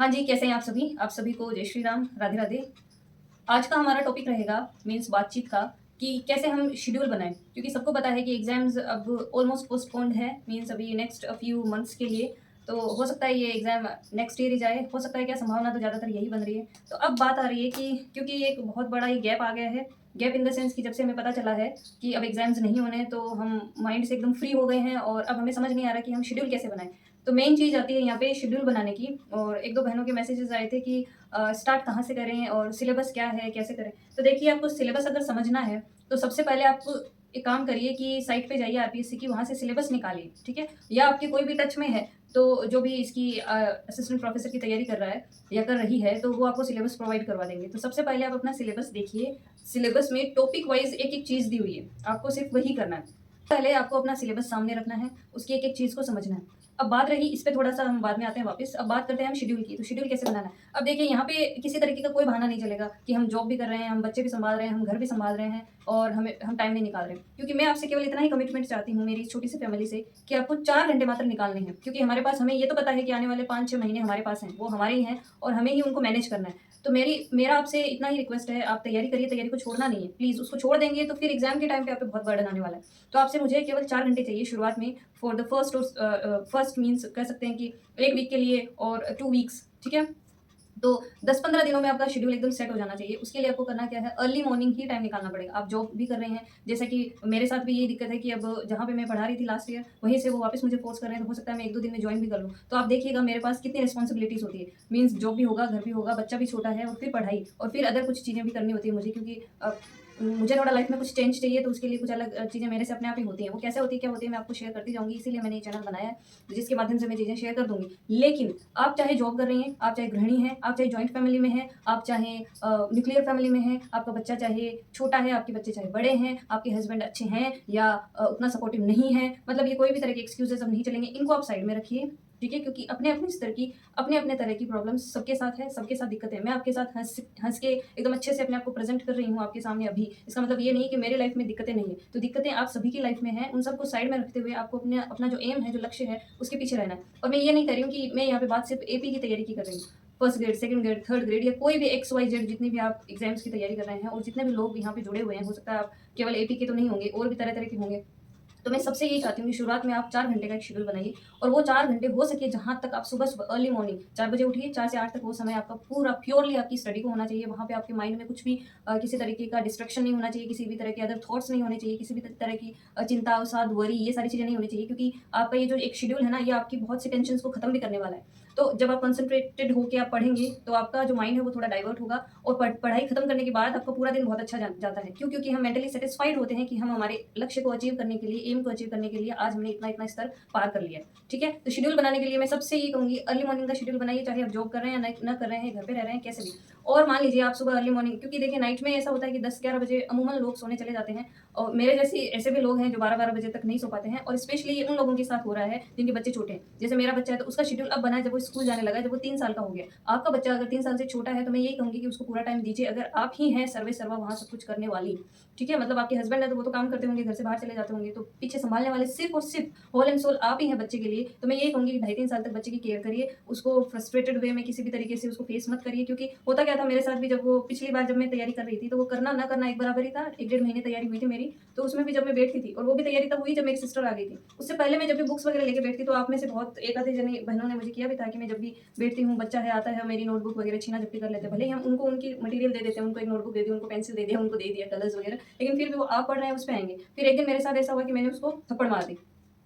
हाँ जी, कैसे हैं आप सभी? आप सभी को जय श्री राम, राधे राधे। आज का हमारा टॉपिक रहेगा मीन्स बातचीत का कि कैसे हम शेड्यूल बनाएँ। क्योंकि सबको पता है कि एग्ज़ाम्स अब ऑलमोस्ट पोस्टपोन्ड है मीन्स अभी नेक्स्ट फ्यू मंथ्स के लिए। तो हो सकता है ये एग्ज़ाम नेक्स्ट ईयर ही जाए, हो सकता है क्या संभावना तो ज़्यादातर यही बन रही है। तो अब बात आ रही है कि क्योंकि एक बहुत बड़ा ये गैप आ गया है, गैप इन द सेंस कि जब से हमें पता चला है कि अब एग्ज़ाम्स नहीं होने हैं, तो हम माइंड से एकदम फ्री हो गए हैं और अब हमें समझ नहीं आ रहा कि हम शेड्यूल कैसे बनाएँ। तो मेन चीज़ आती है यहाँ पे शेड्यूल बनाने की और 1-2 बहनों के मैसेजेस आए थे कि स्टार्ट कहाँ से करें और सिलेबस क्या है, कैसे करें? तो देखिए आपको सिलेबस अगर समझना है, तो सबसे पहले आप एक काम करिए कि साइट पे जाइए आरपीएससी की, वहाँ से सिलेबस निकालिए, ठीक है? या आपके कोई भी टच में है, तो जो भी इसकी असिस्टेंट प्रोफ़ेसर की तैयारी कर रहा है या कर रही है, तो वो आपको सिलेबस प्रोवाइड करवा देंगे। तो सबसे पहले आप अपना सिलेबस देखिए, सिलेबस में टॉपिक वाइज़ एक-एक चीज़ दी हुई है, आपको सिर्फ़ वही करना है। पहले आपको अपना सिलेबस सामने रखना है, उसकी एक-एक चीज़ को समझना है। अब बात रही इस पे थोड़ा-सा हम बाद में आते हैं वापस, अब बात करते हैं हम शेड्यूल की, तो शेड्यूल कैसे बनाना है? अब देखिए यहाँ पे किसी तरीके का कोई बहाना नहीं चलेगा कि हम जॉब भी कर रहे हैं, हम बच्चे भी सँभाल रहे हैं, हम घर भी सँभाल रहे हैं और हम टाइम नहीं निकाल रहे हैं। क्योंकि मैं आपसे केवल इतना ही कमिटमेंट चाहती हूँ मेरी इस छोटी-सी फैमिली से कि आपको 4 घंटे मात्र निकालने हैं। क्योंकि हमारे पास हमें ये तो पता है कि आने वाले 5-6 महीने हमारे पास हैं, वो हमारे ही हैं और हमें ही उनको मैनेज करना है। तो मेरा आपसे इतना ही रिक्वेस्ट है, आप तैयारी करिए, तैयारी को छोड़ना नहीं है। प्लीज़ उसको छोड़ देंगे तो फिर एग्ज़ाम के टाइम पे आप पे बहुत बर्डन आने वाला है। तो आपसे मुझे केवल 4 घंटे चाहिए शुरुआत में फॉर द फर्स्ट मीन्स कह सकते हैं कि 1 वीक के लिए और 2 वीक्स, ठीक है? तो 10-15 दिनों में आपका शेड्यूल एकदम सेट हो जाना चाहिए। उसके लिए आपको करना क्या है, अर्ली मॉर्निंग ही टाइम निकालना पड़ेगा। आप जॉब भी कर रहे हैं, जैसा कि मेरे साथ भी यही दिक्कत है कि अब जहाँ पे मैं पढ़ा रही थी लास्ट ईयर, वहीं से वो वापस मुझे फ़ोर्स कर रहे हैं, तो हो सकता है मैं 1-2 दिन में जॉइन भी कर लूँ। तो आप देखिएगा मेरे पास कितनी रिस्पॉन्सिबिलिटीज़ होती है। मीन्स जॉब भी होगा, घर भी होगा, बच्चा भी छोटा है और फिर पढ़ाई और फिर अदर कुछ चीज़ें भी करनी होती है मुझे क्योंकि मुझे थोड़ा लाइफ़ में कुछ चेंज चाहिए, तो उसके लिए कुछ अलग चीज़ें मेरे से अपने आप ही होती हैं। वो कैसे होती है, क्या होती है, मैं आपको शेयर करती जाऊँगी, इसीलिए मैंने ये चैनल बनाया है, जिसके माध्यम से मैं चीज़ें शेयर कर दूँगी। लेकिन आप चाहे जॉब कर रही हैं, आप चाहे गृहिणी हैं, आप चाहे जॉइंट फैमिली में हैं, आप चाहे न्यूक्लियर फैमिली में हैं, आपका बच्चा चाहे छोटा है, आपके बच्चे चाहे बड़े हैं, आपके हस्बैंड अच्छे हैं या उतना सपोर्टिव नहीं है, मतलब ये कोई भी तरह के एक्सक्यूज़ेज़ अब नहीं चलेंगे, इनको आप साइड में रखिए, ठीक है? क्योंकि अपने-अपने स्तर की अपने-अपने तरह की प्रॉब्लम्स सबके साथ है, सबके साथ दिक्कतें हैं। मैं आपके साथ हँस हँस के एकदम अच्छे से अपने आप को प्रेज़ेंट कर रही हूँ आपके सामने अभी। इसका मतलब ये नहीं कि मेरे लाइफ़ में दिक्कतें नहीं हैं। तो दिक्कतें आप सभी की लाइफ़ में हैं, उन सबको साइड में रखते हुए आपको अपना जो एम है, जो लक्ष्य है, उसके पीछे रहना है। और मैं ये नहीं कर रही हूँ कि मैं यहाँ पे बात सिर्फ़ एपी की तैयारी की कर रही हूँ। First grade, second grade, third grade या कोई भी एक्स, वाई, जेड जितनी भी आप एग्ज़ाम्स की तैयारी कर रहे हैं और जितने भी लोग यहाँ पे जुड़े हुए हैं, हो सकता है आप केवल एपी के तो नहीं होंगे और भी तरह-तरह के होंगे। तो मैं सबसे यही चाहती हूँ कि शुरुआत में आप 4 घंटे का एक शेड्यूल बनाइए और वो 4 घंटे हो सके जहाँ तक आप सुबह-सुबह अर्ली मॉर्निंग 4 बजे उठिए, 4 से 8 तक वो समय आपका पूरा प्योरली आपकी स्टडी को होना चाहिए। वहाँ पे आपके माइंड में कुछ भी किसी तरीके का डिस्ट्रैक्शन नहीं होना चाहिए, किसी भी तरह के अदर थॉट्स नहीं होने चाहिए, किसी भी तरह की चिंता, अवसाद, वरी ये सारी चीज़ें नहीं होनी चाहिए क्योंकि आपका ये जो एक शेड्यूल है ना, ये आपकी बहुत सी टेंशन्स को खत्म भी करने वाला है। तो जब आप कंसंट्रेटेड होके आप पढ़ेंगे, तो आपका जो माइंड है वो थोड़ा डाइवर्ट होगा और पढ़ाई खत्म करने के बाद आपका पूरा दिन बहुत अच्छा जाता है। क्यों? क्योंकि हम मेंटली सैटिस्फाइड होते हैं कि हम हमारे लक्ष्य को अचीव करने के लिए, एम को अचीव करने के लिए आज हमने इतना-इतना स्तर पार कर लिया है। ठीक है? तो शेड्यूल बनाने के लिए मैं सबसे ये कहूँगी अर्ली मॉर्निंग का शेड्यूल बनाइए, चाहे आप जॉब कर रहे हैं या ना कर रहे हैं, घर पे रह रहे हैं, कैसे भी। और मान लीजिए आप सुबह अर्ली मॉर्निंग क्योंकि देखिए नाइट में ऐसा होता है कि 10-11 बजे अमूमन लोग सोने चले जाते हैं और मेरे जैसे ऐसे भी लोग हैं जो 12-12 बजे तक नहीं सो पाते हैं और स्पेशली ये उन लोगों के साथ हो रहा है जिनके बच्चे छोटे हैं। जैसे मेरा बच्चा है तो उसका शेड्यूल अब बना है जब वो स्कूल जाने लगा है, जब वो 3 साल का हो गया। आपका बच्चा अगर 3 साल से छोटा है तो मैं यही कहूँगी कि उसको पूरा टाइम दीजिए अगर आप ही हैं सर्वे सर्वा वहाँ सब कुछ करने वाली। ठीक है? मतलब आपके हस्बैंड है तो वो तो काम करते होंगे, घर से बाहर चले जाते होंगे, तो पीछे सँभालने वाले सिर्फ़ और सिर्फ़ होल एंड सोल आप ही हैं बच्चे के लिए। तो मैं यही कहूँगी कि ढाई 3 साल तक बच्चे की केयर करिए, उसको फ्रस्ट्रेटेड वे में किसी भी तरीके से उसको फेस मत करिए क्योंकि होता क्या था मेरे साथ भी जब वो पिछली बार जब मैं तैयारी कर रही थी, तो वो करना ना करना एक बराबर ही था। 1 डेढ़ महीने तैयारी हुई थी मेरी, तो उसमें भी जब मैं बैठती थी और वो भी तैयारी तब हुई जब मेरी सिस्टर आ गई थी। उससे पहले मैं जब भी बुक्स वगैरह लेके बैठती तो आप में से बहुत एक आधे जने बहनों ने मुझे किया भी था कि मैं जब भी बैठती हूँ, बच्चा है आता है, मेरी नोटबुक वगैरह छीना-झपटी कर लेते हैं। भले ही हम उनको उनकी मटेरियल दे देते हैं, उनको एक नोटबुक दे दी, उनको पेंसिल दे दिया, उनको दे दिया कलर्स वगैरह, लेकिन फिर भी वो आप पढ़ रहे हैं उस पे आएँगे। फिर एक दिन मेरे साथ ऐसा हुआ कि मैंने उसको थप्पड़ मार दी,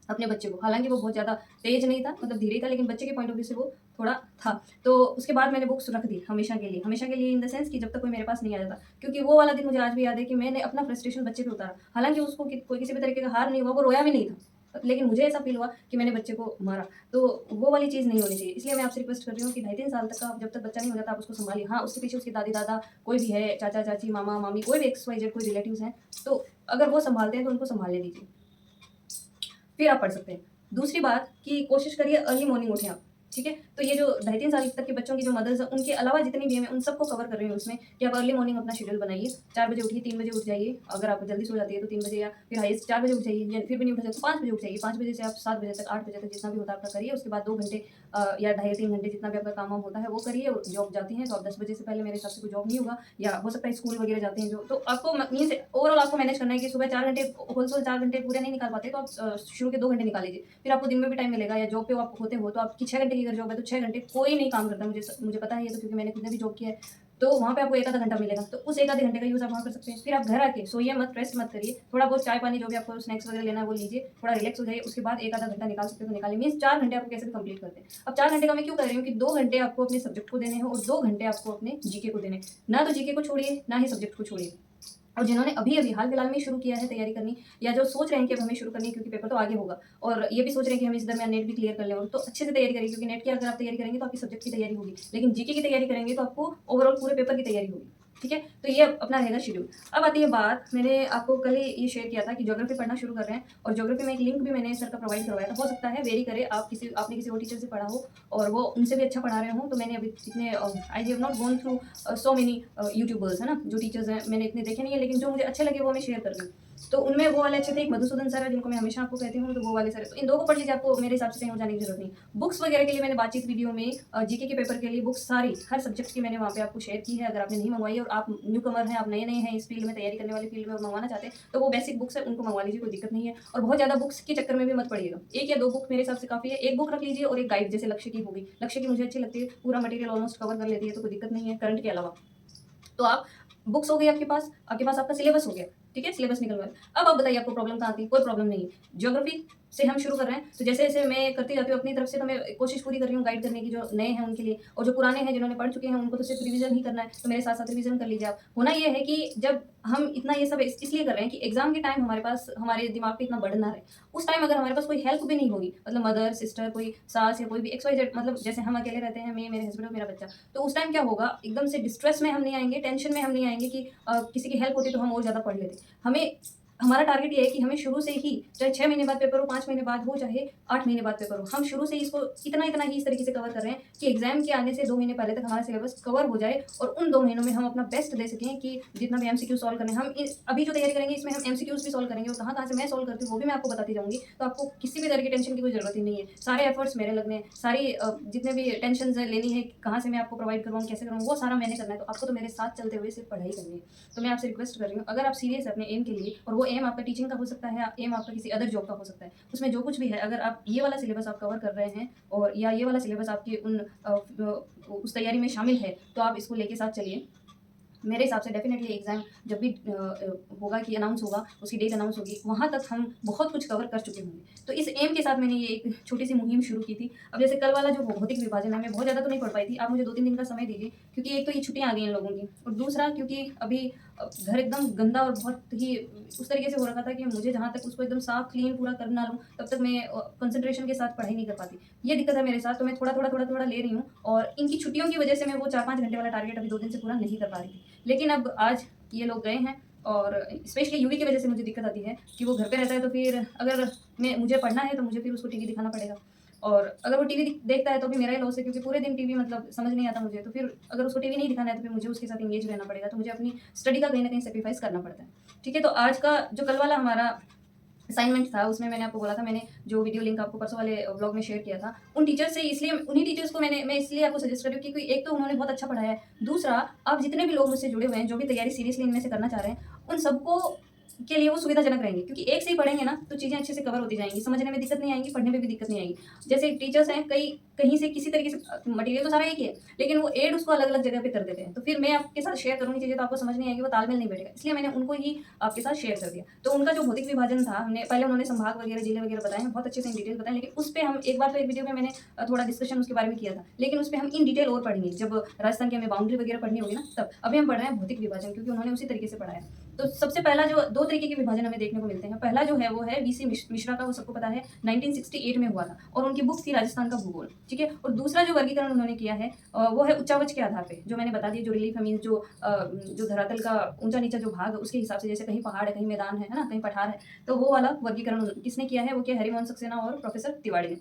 अपने बच्चे को। हालाँकि वो बहुत ज़्यादा तेज़ नहीं था, मतलब धीरे ही था, लेकिन बच्चे के पॉइंट ऑफ व्यू से वो थोड़ा था। तो उसके बाद मैंने बुक्स रख दी हमेशा के लिए इन द सेंस कि जब तक कोई मेरे पास नहीं आ जाता। क्योंकि वो वाला दिन मुझे आज भी याद है कि मैंने अपना फ्रस्ट्रेशन बच्चे पे उतारा। हालाँकि उसको कोई किसी भी तरीके का हार नहीं हुआ, वो रोया भी नहीं था। लेकिन मुझे ऐसा फ़ील हुआ कि मैंने बच्चे को मारा। तो वो वाली चीज़ नहीं होनी चाहिए। इसलिए मैं आपसे रिक्वेस्ट कर रही हूँ कि ढाई 3 साल तक का जब तक बच्चा नहीं हो जाता आप उसको सँभालिए। हाँ, उसके पीछे उसके दादी-दादा कोई भी है, चाचा-चाची, मामा-मामी कोई भी एक्स, वाई, जेड कोई रिलेटिव्स हैं, तो अगर वो सँभालते हैं तो उनको सँभालने दीजिए। फिर आप पढ़ सकते हैं। दूसरी बात कि कोशिश करिए अर्ली मॉर्निंग उठें आप, ठीक है? तो ये जो ढाई 3 साल तक के बच्चों की जो मदर्स हैं, उनके अलावा जितनी भी हैं, मैं उन सबको कवर कर रही हूँ इसमें कि आप अर्ली मॉर्निंग अपना शेड्यूल बनाइए। 4 बजे उठिए, 3 बजे उठ जाइए। अगर आप जल्दी सो जाती है तो 3 बजे या फिर हाईएस्ट 4 बजे उठ जाइए या फिर भी नहीं उठा जाए तो 5 बजे उठ जाइए। 5 बजे से आप 7 बजे तक, 8 बजे तक जितना भी होता है आपका करिए। उसके बाद 2 घंटे या 2.5-3 घंटे जितना भी आपका काम वाम होता है वो करिए। जॉब जाती हैं तो आप 10 बजे से पहले मेरे हिसाब से कोई जॉब नहीं होगा, या हो सकता है स्कूल वगैरह जाते हैं जो, तो आपको मीन्स ओवरऑल आपको मैनेज करना है कि सुबह 4 घंटे होलसेल 4 घंटे पूरे नहीं निकाल पाते तो आप शुरू के 2 घंटे निकाल लीजिए। फिर आपको दिन में भी टाइम मिलेगा, या जॉब पे आप होते हो तो आपकी 6 घंटे की अगर जॉब है तो 6 घंटे कोई नहीं काम करता, मुझे पता है ये तो, क्योंकि मैंने खुद ने भी जॉब किया है। तो वहाँ पे आपको 1 आधा घंटा मिलेगा, तो उस 1 आधे घंटे का यूज़ आप वहाँ कर सकते हैं। फिर आप घर आके सोइए मत, रेस्ट मत करिए, थोड़ा बहुत चाय पानी जो भी आपको स्नैक्स वगैरह लेना है वो लीजिए, थोड़ा रिलैक्स हो जाइए, उसके बाद 1 आधा घंटा निकाल सकते हो तो निकालिए। मीन्स 4 घंटे आपको कैसे भी कंप्लीट करते हैं। अब 4 घंटे का मैं क्यों कर रही हूँ कि 2 घंटे आपको अपने सब्जेक्ट को देने हैं और 2 घंटे आपको अपने जीके को देने हैं। ना तो जीके को छोड़िए, ना ही सब्जेक्ट को छोड़िए। और जिन्होंने अभी-अभी हाल-फिलहाल में ही शुरू किया है तैयारी करनी, या जो सोच रहे हैं कि अब हमें शुरू करनी है क्योंकि पेपर तो आगे होगा, और ये भी सोच रहे हैं कि हम इस दरमियान नेट भी क्लियर कर लें, और तो अच्छे से तैयारी करिए, क्योंकि नेट की अगर आप तैयारी करेंगे तो आपकी सब्जेक्ट की तैयारी होगी, लेकिन जीके की तैयारी करेंगे तो आपको ओवरऑल पूरे पेपर की तैयारी होगी। ठीक है? तो ये अपना रहेगा शेड्यूल। अब आती है बात, मैंने आपको कल ही ये शेयर किया था कि ज्योग्राफी पढ़ना शुरू कर रहे हैं, और ज्योग्राफी में एक लिंक भी मैंने सर का प्रोवाइड करवाया था। हो सकता है वेरी करे आपने किसी और टीचर से पढ़ा हो और वो उनसे भी अच्छा पढ़ा रहे हों। तो मैंने अभी इतने I have not gone through so many YouTubers, है ना, जो टीचर्स हैं मैंने इतने देखे नहीं है, लेकिन जो मुझे अच्छे लगे वो मैं शेयर कर रही हूँ। तो उनमें वो वाले अच्छे थे, एक मधुसूदन सर है जिनको मैं हमेशा आपको कहती हूँ, तो वो वाले सर है। तो इन 2 को पढ़ लीजिए, आपको मेरे हिसाब से कहीं और जाने की जरूरत नहीं। बुक्स वगैरह के लिए मैंने बातचीत वीडियो में जीके के पेपर के लिए बुक्स सारी हर सब्जेक्ट की मैंने वहाँ पे आपको शेयर की है। अगर आपने नहीं मंगवाई है और आप न्यू कमर हैं, आप नए हैं इस फील्ड में, तैयारी करने वाले फील्ड में और मंगवाना चाहते हैं, तो वो बेसिक बुक्स है, उनको मंगवा लीजिए, कोई दिक्कत नहीं है। और बहुत ज़्यादा बुक्स के चक्कर में भी मत पड़िएगा। 1 या 2 बुक मेरे हिसाब से काफ़ी है। 1 बुक रख लीजिए और एक गाइड, जैसे लक्ष्य की होगी। लक्ष्य की मुझे अच्छी लगती है, पूरा मटेरियल ऑलमोस्ट कवर कर लेती है, तो कोई दिक्कत नहीं है करंट के अलावा। तो आप बुक्स हो गई आपके पास आपका सिलेबस हो गया, ठीक है, सिलेबस निकल गया। अब आप बताइए आपको प्रॉब्लम कहाँ थी? कोई प्रॉब्लम नहीं है। ज्योग्राफी से हम शुरू कर रहे हैं, तो जैसे-जैसे मैं करती जाती हूँ अपनी तरफ से, तो मैं कोशिश पूरी कर रही हूँ गाइड करने की, जो नए हैं उनके लिए, और जो पुराने हैं जिन्होंने पढ़ चुके हैं उनको तो सिर्फ रिवीजन ही करना है, तो मेरे साथ-साथ रिवीजन कर लीजिए आप। होना ये है कि जब हम इतना ये सब इसलिए कर रहे हैं कि एग्ज़ाम के टाइम हमारे पास हमारे दिमाग पे इतना बर्डन ना रहे। उस टाइम अगर हमारे पास कोई हेल्प भी नहीं होगी, मतलब मदर, सिस्टर, कोई सास या कोई भी XYZ, मतलब जैसे हम अकेले रहते हैं, मैं, मेरे हस्बैंड और मेरा बच्चा, तो उस टाइम क्या होगा, एकदम से डिस्ट्रेस में हम नहीं आएँगे, टेंशन में हम नहीं आएँगे कि किसी की हेल्प होती तो हम और ज़्यादा पढ़ लेते। हमें हमारा टारगेट ये है कि हमें शुरू से ही, चाहे 6 महीने बाद पेपर हो, 5 महीने बाद हो, चाहे 8 महीने बाद पेपर हो, हम शुरू से ही इसको इतना-इतना ही इस तरीके से कवर कर रहे हैं कि एग्ज़ाम के आने से 2 महीने पहले तक हमारा सिलेबस कवर हो जाए, और उन 2 महीनों में हम अपना बेस्ट दे सकें कि जितना भी एमसीक्यू सॉल्व करने हैं, हम अभी जो तैयारी करेंगे इसमें हम एमसीक्यूज़ भी सॉल्व करेंगे, और कहाँ-कहाँ से मैं सॉल्व करती हूँ वो भी मैं आपको बताती जाऊँगी। तो आपको किसी भी तरह की टेंशन की कोई ज़रूरत ही नहीं है। सारे एफर्ट्स मेरे लगने हैं, सारी जितने भी टेंशन्स लेनी है, कहाँ से मैं आपको प्रोवाइड करवाऊँ, कैसे करवाऊँ, वो सारा मैंने करना है। तो आपको तो मेरे साथ चलते हुए सिर्फ पढ़ाई करनी है। तो मैं आपसे रिक्वेस्ट कर रही हूँ, अगर आप सीरियस है अपने एम के लिए, और वो एम आपका टीचिंग का हो सकता है, एम आपका किसी अदर जॉब का हो सकता है, उसमें जो कुछ भी है, अगर आप ये वाला सिलेबस आप कवर कर रहे हैं, और या ये वाला सिलेबस आपकी उस तैयारी में शामिल है, तो आप इसको लेके साथ चलिए। मेरे हिसाब से डेफिनेटली एग्ज़ाम जब भी होगा कि अनाउंस होगा, उसकी डेट अनाउंस होगी, वहाँ तक हम बहुत कुछ कवर कर चुके होंगे। तो इस एम के साथ मैंने ये एक छोटी-सी मुहिम शुरू की थी। अब जैसे कल वाला जो भौतिक विभाजन है, मैं बहुत ज़्यादा तो नहीं पढ़ पाई थी। आप मुझे 2-3 दिन का समय दीजिए, क्योंकि एक तो ये छुट्टियाँ आ गई इन लोगों की, और दूसरा क्योंकि अभी घर एकदम गंदा और बहुत ही उस तरीके से हो रखा था कि मुझे जहाँ तक उसको एकदम साफ क्लीन पूरा कर ना लूँ, तब तक मैं कंसंट्रेशन के साथ पढ़ाई नहीं कर पाती। ये दिक्कत है मेरे साथ, तो मैं थोड़ा-थोड़ा ले रही हूँ, और इनकी छुट्टियों की वजह से मैं वो 4-5 घंटे वाला टारगेट अभी 2 दिन से पूरा नहीं कर पा रही थी। लेकिन अब आज ये लोग गए हैं, और स्पेशली यूवी की वजह से मुझे दिक्कत आती है कि वो घर पे रहता है, तो फिर अगर मुझे पढ़ना है तो मुझे फिर उसको टीवी दिखाना पड़ेगा, और अगर वो टीवी देखता है तो भी मेरा ही लॉस है, क्योंकि पूरे दिन टीवी मतलब समझ नहीं आता मुझे, तो फिर अगर उसको टीवी नहीं दिखाना है तो फिर मुझे उसके साथ एंगेज रहना पड़ेगा, तो मुझे अपनी स्टडी का कहीं ना कहीं सेक्रीफाइस करना पड़ता है। ठीक है, तो आज का जो कल वाला हमारा असाइनमेंट था, उसमें मैंने आपको बोला था, मैंने जो वीडियो लिंक आपको परसों वाले व्लॉग में शेयर किया था, उन टीचर्स से, इसलिए उन्हीं टीचर्स को मैं इसलिए आपको सजेस्ट कर रही हूँ, क्योंकि एक तो उन्होंने बहुत अच्छा पढ़ाया है, दूसरा आप जितने भी लोग मुझसे जुड़े हुए हैं, जो भी तैयारी सीरियसली इनमें से करना चाह रहे हैं, उन सबको के लिए वो सुविधाजनक रहेंगे, क्योंकि एक से ही पढ़ेंगे ना तो चीज़ें अच्छे से कवर होती जाएंगी, समझने में दिक्कत नहीं आएगी, पढ़ने में भी दिक्कत नहीं आएगी। जैसे टीचर्स हैं, कई कहीं से किसी तरीके से मटेरियल तो सारा एक ही है, लेकिन वो एड उसको अलग अलग जगह पे कर देते हैं, तो फिर मैं आपके साथ शेयर करूँगी चीज़ें तो आपको समझ नहीं आएगी, वो तालमेल नहीं बैठेगा, इसलिए मैंने उनको ही आपके साथ शेयर कर दिया। तो उनका जो भौतिक विभाजन था, हमने पहले उन्होंने संभाग वगैरह, जिले वगैरह बताए हैं, बहुत अच्छे से इन डिटेल बताएं, लेकिन उस पर हम एक बार तो एक वीडियो में मैंने थोड़ा डिस्कशन उसके बारे में किया था, लेकिन उस पर हम इन डिटेल और पढ़ेंगे जब राजस्थान की हमें बाउंड्री वगैरह पढ़नी होगी ना, तब। अभी हम पढ़ रहे हैं भौतिक विभाजन, क्योंकि उन्होंने उसी तरीके से पढ़ाया। तो सबसे पहला जो 2 तरीके के विभाजन हमें देखने को मिलते हैं। पहला जो है वो है वीसी मिश्रा का, वो सबको पता है, 1968 में हुआ था, और उनकी बुक थी राजस्थान का भूगोल, ठीक है। और दूसरा जो वर्गीकरण उन्होंने किया है वो है उच्चावच के आधार पे, जो मैंने बता दिया, जो रिलीफ है, मीन्स जो धरातल का ऊंचा नीचा जो भाग, उसके हिसाब से, जैसे कहीं पहाड़ है, कहीं मैदान है ना, कहीं पठार है, तो वो वाला वर्गीकरण किसने किया है, वो किया हरिवंश सक्सेना और प्रोफेसर तिवाड़ी ने,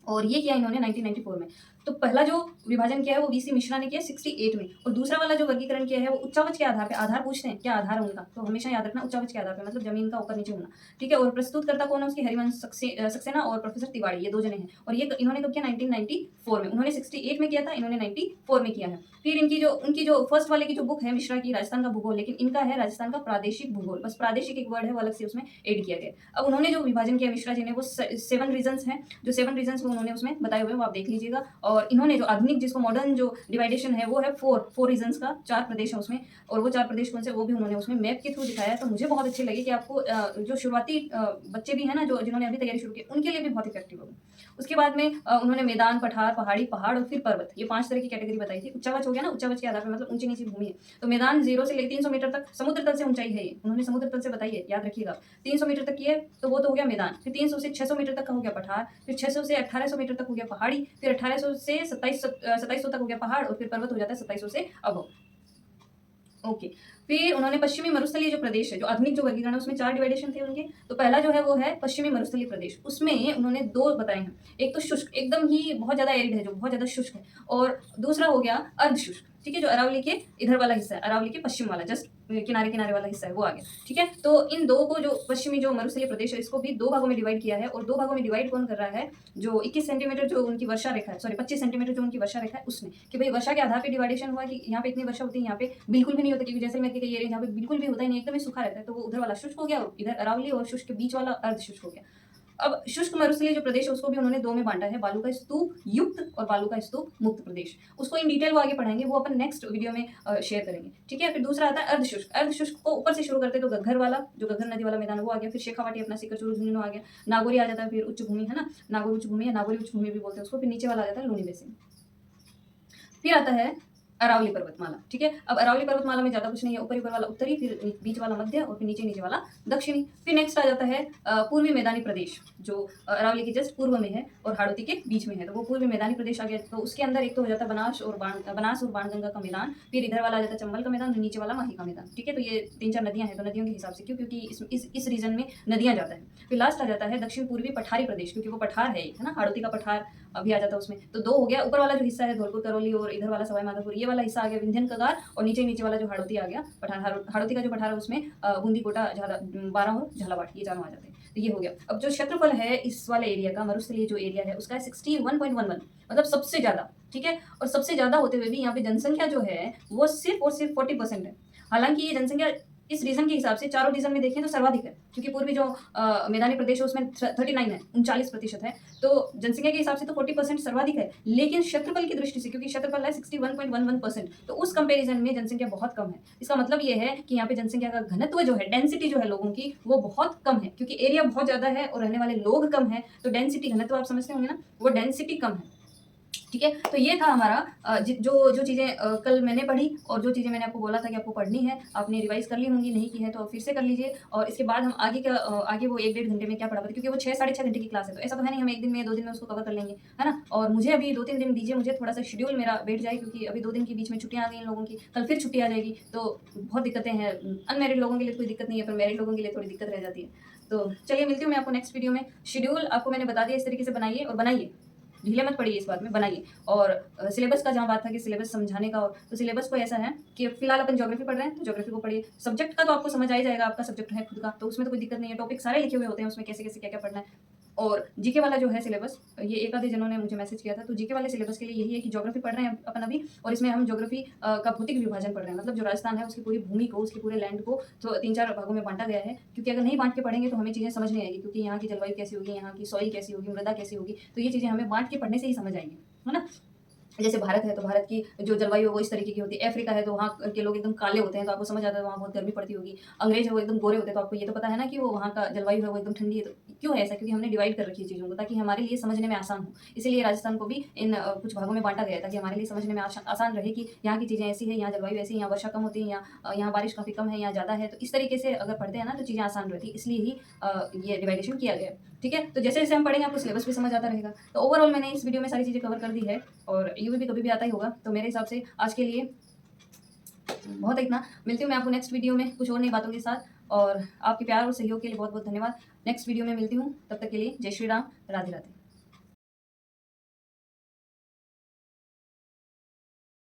और ये किया इन्होंने 1994 में। तो पहला जो विभाजन किया है वो वीसी मिश्रा ने किया 68 में, और दूसरा वाला जो वर्गीकरण किया है वो उच्चावच के आधार पे, आधार पूछते हैं क्या आधार है उनका, तो हमेशा याद रखना उच्चावच के आधार पे, मतलब जमीन का ऊपर नीचे होना, ठीक है। और प्रस्तुतकर्ता कौन है उसकी, हरिवंश सक्सेना और प्रोफेसर तिवारी, ये दो जने हैं। और ये इन्होंने कब किया, 1994 में, उन्होंने 68 में किया था, इन्होंने 94 में किया है। फिर उनकी जो फर्स्ट वाले की जो बुक है मिश्रा की, राजस्थान का भूगोल, लेकिन इनका है राजस्थान का प्रादेशिक भूगोल, बस प्रादेशिक एक वर्ड है वो अलग से उसमें एड किया गया। अब उन्होंने जो विभाजन किया मिश्रा जी ने वो 7 रीजन्स हैं, जो 7 रीजन्स वो उन्होंने उसमें बताए हुए हैं, वो आप देख लीजिएगा। और इन्होंने जो आधुनिक जिसको मॉडर्न जो डिवाइडेशन है वो है 4 रीजन्स का, 4 प्रदेश है उसमें, और वो 4 प्रदेश कौन से वो भी उन्होंने उसमें मैप के थ्रू दिखाया है। तो मुझे बहुत अच्छे लगे कि आपको जो शुरुआती बच्चे भी है ना, जो जिन्होंने अभी तैयारी शुरू की, उनके लिए भी बहुत इफेक्टिव होगा। उसके बाद में उन्होंने मैदान, पठार, पहाड़ी, पहाड़ और फिर पर्वत, ये 5 तरह की कैटेगरी बताई थी। उच्चावच हो गया ना, उच्चावच के आधार पर मतलब ऊंची नीची भूमि है, तो मैदान 0 से लेकर 300 मीटर तक समुद्र तल से ऊंचाई है, ये उन्होंने समुद्र तल से बताई है, याद रखिएगा। 300 मीटर तक की है तो वो तो हो गया मैदान, फिर 300 से 600 मीटर तक का हो गया पठार, फिर 600 से 1800 मीटर तक हो गया पहाड़ी, फिर 1800 से 2700 तक हो गया पहाड़, और फिर पर्वत हो जाता है 2700 से अब। ओके, फिर उन्होंने पश्चिमी मरुस्थलीय जो प्रदेश है, जो आधुनिक जो वर्गीकरण है उसमें 4 डिवाइडेशन थे उनके। तो पहला जो है वो है पश्चिमी मरुस्थलीय प्रदेश, उसमें उन्होंने 2 बताए हैं, एक तो शुष्क एकदम ही बहुत ज्यादा एरिड है, जो बहुत ज्यादा शुष्क है, और दूसरा हो गया अर्ध शुष्क, ठीक है, जो अरावली के इधर वाला हिस्सा है, अरावली के पश्चिम वाला, जस्ट किनारे किनारे वाला हिस्सा है वो आ गया, ठीक है। तो इन दो को जो पश्चिमी जो मरुस्थलीय प्रदेश है इसको भी 2 भागों में डिवाइड किया है, और 2 भागों में डिवाइड कौन कर रहा है, जो 21 सेंटीमीटर जो उनकी वर्षा रेखा है, सॉरी 25 सेंटीमीटर जो उनकी वर्षा रेखा है उसमें, कि भाई वर्षा के आधार पे डिवाइडेशन हुआ कि यहाँ पे इतनी वर्षा होती है, यहाँ पे बिल्कुल भी नहीं होता, क्योंकि जैसे मैं कई एरिया जहाँ पे बिल्कुल भी होता ही नहीं, एकदम ही सूखा रहता है, तो वो उधर वाला शुष्क हो गया, और इधर अरावली और शुष्क के बीच वाला अर्ध शुष्क हो गया। अब शुष्क मरुस्थलीय जो प्रदेश है उसको भी उन्होंने 2 में बांटा है, बालू का स्तूप युक्त और बालू का स्तूप मुक्त प्रदेश। उसको इन डिटेल वो आगे पढ़ाएंगे, वो अपन नेक्स्ट वीडियो में शेयर करेंगे, ठीक है। फिर दूसरा आता है अर्धशुष्क, अर्धशुष्क को ऊपर से शुरू करते तो घग्गर वाला, जो घग्गर नदी वाला मैदान वो आ गया, फिर शेखावाटी अपना सिकरचूरू झुंझुनू आ गया, नागौरी आ जाता है, फिर उच्च भूमि है ना, नागौर उच्च भूमि या नागौरी उच्च भूमि भी बोलते हैं उसको, फिर नीचे वाला आ जाता है लूनी बेसिन। फिर आता है अरावली पर्वतमाला, ठीक है। अब अरावली पर्वतमाला में ज्यादा कुछ नहीं है, ऊपरी वाला उत्तरी, फिर बीच वाला मध्य, और फिर नीचे वाला दक्षिणी। फिर नेक्स्ट आ जाता है पूर्वी मैदानी प्रदेश, जो अरावली के जस्ट पूर्व में है और हाड़ौती के बीच में है, तो वो पूर्वी मैदानी प्रदेश आ गया। तो उसके अंदर एक तो हो जाता है बनास और बाणगंगा का मैदान, फिर इधर वाला आ जाता है चंबल का मैदान, नीचे वाला माही का मैदान, ठीक है। तो ये 3-4 नदियां हैं, तो नदियों के हिसाब से क्यों, क्योंकि इस रीजन में नदियां ज्यादा है। फिर लास्ट आ जाता है दक्षिण पूर्वी पठारी प्रदेश, क्योंकि वो पठार है ना, हाड़ौती का पठार अभी आ जाता है उसमें। तो 2 हो गया, ऊपर वाला जो हिस्सा है धौलपुर करौली और इधर वाला सवाई माधोपुर, ये वाला हिस्सा आ गया विंध्यन कगार, और नीचे वाला जो हाड़ौती आ गया पठार, हाड़ौती का जो पठार है उसमें बूंदी कोटा, बारह और झालावाड़, ये चारों आ जाते हैं। तो ये हो गया। अब जो क्षेत्रफल है इस वाले एरिया का, मरुस्थलीय जो एरिया है उसका 61.11, मतलब सबसे ज्यादा, ठीक है। और सबसे ज्यादा होते हुए भी यहाँ पे जनसंख्या जो है वो सिर्फ और सिर्फ 40% है। हालांकि ये जनसंख्या इस रीजन के हिसाब से चारों रीजन में देखें तो सर्वाधिक है, क्योंकि पूर्वी जो मैदानी प्रदेश है उसमें 39 है, 39% है, तो जनसंख्या के हिसाब से तो 40% सर्वाधिक है। लेकिन क्षेत्रफल की दृष्टि से, क्योंकि क्षेत्रफल है 61.11%, तो उस कंपैरिजन में जनसंख्या बहुत कम है। इसका मतलब ये है कि यहाँ पे जनसंख्या का घनत्व जो है, डेंसिटी जो है लोगों की, वो बहुत कम है, क्योंकि एरिया बहुत ज्यादा है और रहने वाले लोग कम है, तो डेंसिटी, घनत्व आप समझते होंगे ना, वो डेंसिटी कम है, ठीक है। तो ये था हमारा जो चीज़ें कल मैंने पढ़ी, और जो चीज़ें मैंने आपको बोला था कि आपको पढ़नी है, आपने रिवाइज कर ली होंगी, नहीं की है तो फिर से कर लीजिए। और इसके बाद हम आगे वो 1-1.5 घंटे में क्या पढ़ा पाते, क्योंकि वो 6-6.5 घंटे की क्लास है, तो ऐसा तो है नहीं हम 1 दिन में 2 दिन में उसको कवर कर लेंगे, है ना। और मुझे अभी 2-3 दिन दीजिए, मुझे थोड़ा सा शेड्यूल मेरा बैठ जाए, क्योंकि अभी 2 दिन के बीच में छुट्टियाँ आ गई इन लोगों की, कल फिर छुट्टी आ जाएगी, तो बहुत दिक्कतें हैं। अनमैरिड लोगों के लिए कोई दिक्कत नहीं है, पर मैरिड लोगों के लिए थोड़ी दिक्कत रह जाती है। तो चलिए मिलती हूँ मैं आपको नेक्स्ट वीडियो में। शेड्यूल आपको मैंने बता दिया, इस तरीके से बनाइए, और बनाइए, ढीले मत पड़िए इस बात में, बनाइए। और सिलेबस का जहाँ बात था कि सिलेबस समझाने का, और तो सिलेबस को ऐसा है कि फिलहाल अपन ज्योग्राफी पढ़ रहे हैं तो ज्योग्राफी को पढ़िए। सब्जेक्ट का तो आपको समझ आ ही जाएगा, आपका सब्जेक्ट है खुद का, तो उसमें तो कोई दिक्कत नहीं है, टॉपिक सारे लिखे हुए होते हैं उसमें, कैसे कैसे क्या क्या पढ़ना है। और जीके वाला जो है सिलेबस, ये एक आधे जनों ने मुझे मैसेज किया था, तो जीके वाले सिलेबस के लिए यही है कि ज्योग्राफी पढ़ रहे हैं अपन अभी, और इसमें हम ज्योग्राफी का भौतिक विभाजन पढ़ रहे हैं, मतलब जो राजस्थान है उसकी पूरी भूमि को, उसके पूरे लैंड को तो 3-4 भागों में बांटा गया है, क्योंकि अगर नहीं बांट के पढ़ेंगे तो हमें चीज़ें समझ नहीं आएगी, क्योंकि यहाँ की जलवायु कैसी होगी, यहाँ की सॉइल कैसी होगी, मृदा कैसी होगी, तो ये चीज़ें हमें बांट के पढ़ने से ही समझ आएंगी, है ना। जैसे भारत है तो भारत की जो जलवायु है वो इस तरीके की होती है, अफ्रीका है तो वहाँ के लोग एकदम काले होते हैं, तो आपको समझ आता है वहाँ बहुत गर्मी पड़ती होगी। अंग्रेज है वो एकदम गोरे होते हैं, तो आपको ये तो पता है ना कि वो वहाँ का जलवायु है वो एकदम ठंडी है। तो क्यों है ऐसा, क्योंकि हमने डिवाइड कर रखी है चीज़ों को, ताकि हमारे लिए समझने में आसान हो। इसीलिए राजस्थान को भी इन कुछ भागों में बांटा गया है, ताकि हमारे लिए समझने में आसान रहे कि यहाँ की चीज़ें ऐसी है, यहाँ जलवायु ऐसी है, यहाँ वर्षा कम होती है, यहाँ बारिश काफ़ी कम है, यहाँ ज़्यादा है। तो इस तरीके से अगर पढ़ते हैं ना तो चीज़ें आसान रहती है, इसलिए ही ये डिवाइडेशन किया गया है, ठीक है। तो जैसे जैसे हम पढ़ेंगे आपको सिलेबस भी समझ आता रहेगा। तो ओवरऑल मैंने इस वीडियो में सारी चीज़ें कवर कर दी है, और यूवी भी कभी भी आता ही होगा। तो मेरे हिसाब से आज के लिए बहुत इतना, मिलती हूँ मैं आपको नेक्स्ट वीडियो में कुछ और नई बातों के साथ, और आपके प्यार और सहयोग के लिए बहुत बहुत धन्यवाद। नेक्स्ट वीडियो में मिलती हूँ, तब तक के लिए जय श्री राम, राधे राधे।